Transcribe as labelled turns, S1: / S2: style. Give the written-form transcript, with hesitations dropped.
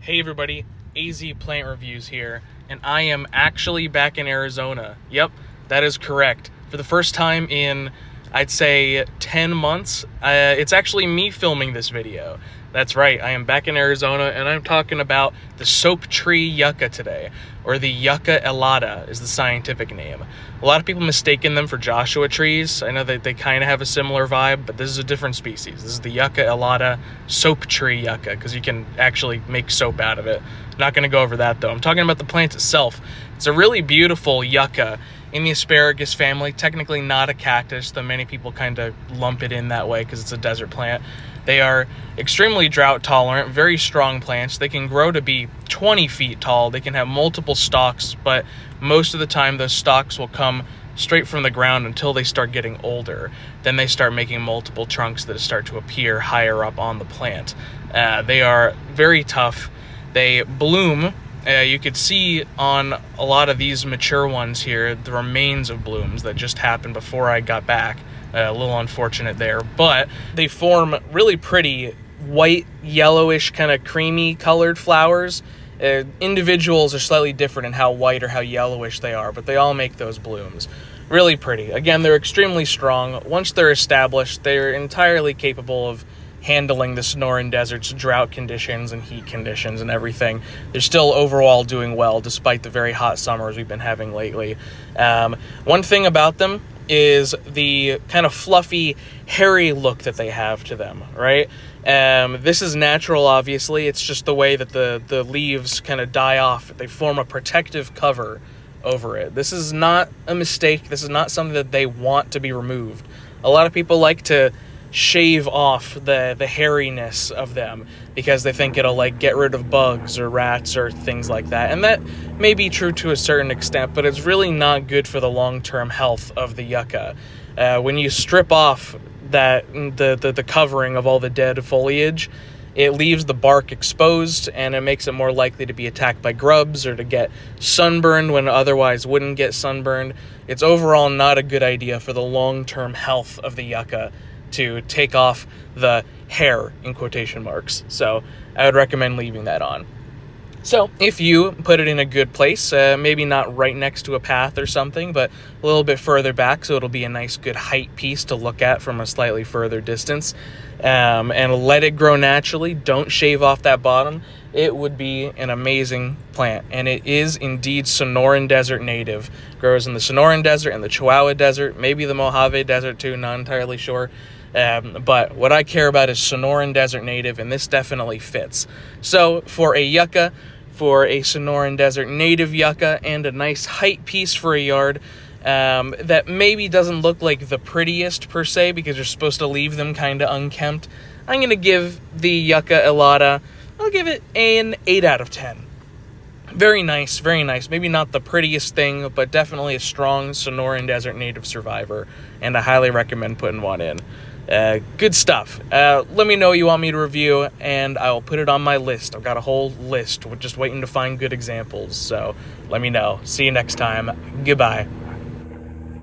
S1: Hey everybody, AZ Plant Reviews here, and I am actually back in Arizona. Yep, that is correct. For the first time in, I'd say, 10 months, it's actually me filming this video. That's right, I am back in Arizona, and I'm talking about the Soaptree Yucca today, or the Yucca elata is the scientific name. A lot of people mistaken them for Joshua trees. I know that they kind of have a similar vibe, but this is a different species. This is the Yucca elata Soaptree Yucca, because you can actually make soap out of it. Not going to go over that, though. I'm talking about the plant itself. It's a really beautiful yucca in the asparagus family. Technically not a cactus, though many people kind of lump it in that way because it's a desert plant. They are extremely drought tolerant, very strong plants. They can grow to be 20 feet tall. They can have multiple stalks, but most of the time those stalks will come straight from the ground until they start getting older. Then they start making multiple trunks that start to appear higher up on the plant. They are very tough. They bloom. You could see on a lot of these mature ones here the remains of blooms that just happened before I got back. A little unfortunate there, but they form really pretty white, yellowish, kind of creamy colored flowers. Individuals are slightly different in how white or how yellowish they are, but they all make those blooms. Really pretty. Again, they're extremely strong. Once they're established, they're entirely capable of handling the Sonoran Desert's drought conditions and heat conditions and everything. They're still overall doing well despite the very hot summers we've been having lately. One thing about them is the kind of fluffy, hairy look that they have to them, right? This is natural, obviously. It's just the way that the leaves kind of die off. They form a protective cover over it. This is not a mistake. This is not something that they want to be removed. A lot of people like to shave off the hairiness of them because they think it'll like get rid of bugs or rats or things like that, and that may be true to a certain extent, but it's really not good for the long-term health of the yucca. When you strip off the covering of all the dead foliage, it leaves the bark exposed, and it makes it more likely to be attacked by grubs or to get sunburned when it otherwise wouldn't get sunburned. It's overall not a good idea for the long-term health of the yucca to take off the hair, in quotation marks. So I would recommend leaving that on. So if you put it in a good place, maybe not right next to a path or something, but a little bit further back, so it'll be a nice good height piece to look at from a slightly further distance, and let it grow naturally. Don't shave off that bottom. It would be an amazing plant, and it is indeed Sonoran Desert native. Grows in the Sonoran Desert and the Chihuahua Desert, maybe the Mojave Desert too, not entirely sure. But what I care about is Sonoran Desert native, and this definitely fits. So for a yucca, for a Sonoran Desert native yucca, and a nice height piece for a yard, that maybe doesn't look like the prettiest per se because you're supposed to leave them kind of unkempt, I'm going to give the Yucca elata, I'll give it an 8 out of 10. Very nice, very nice. Maybe not the prettiest thing, but definitely a strong Sonoran Desert native survivor, and I highly recommend putting one in. Good stuff. Let me know what you want me to review, and I will put it on my list. I've got a whole list. We're just waiting to find good examples, so let me know. See you next time. Goodbye.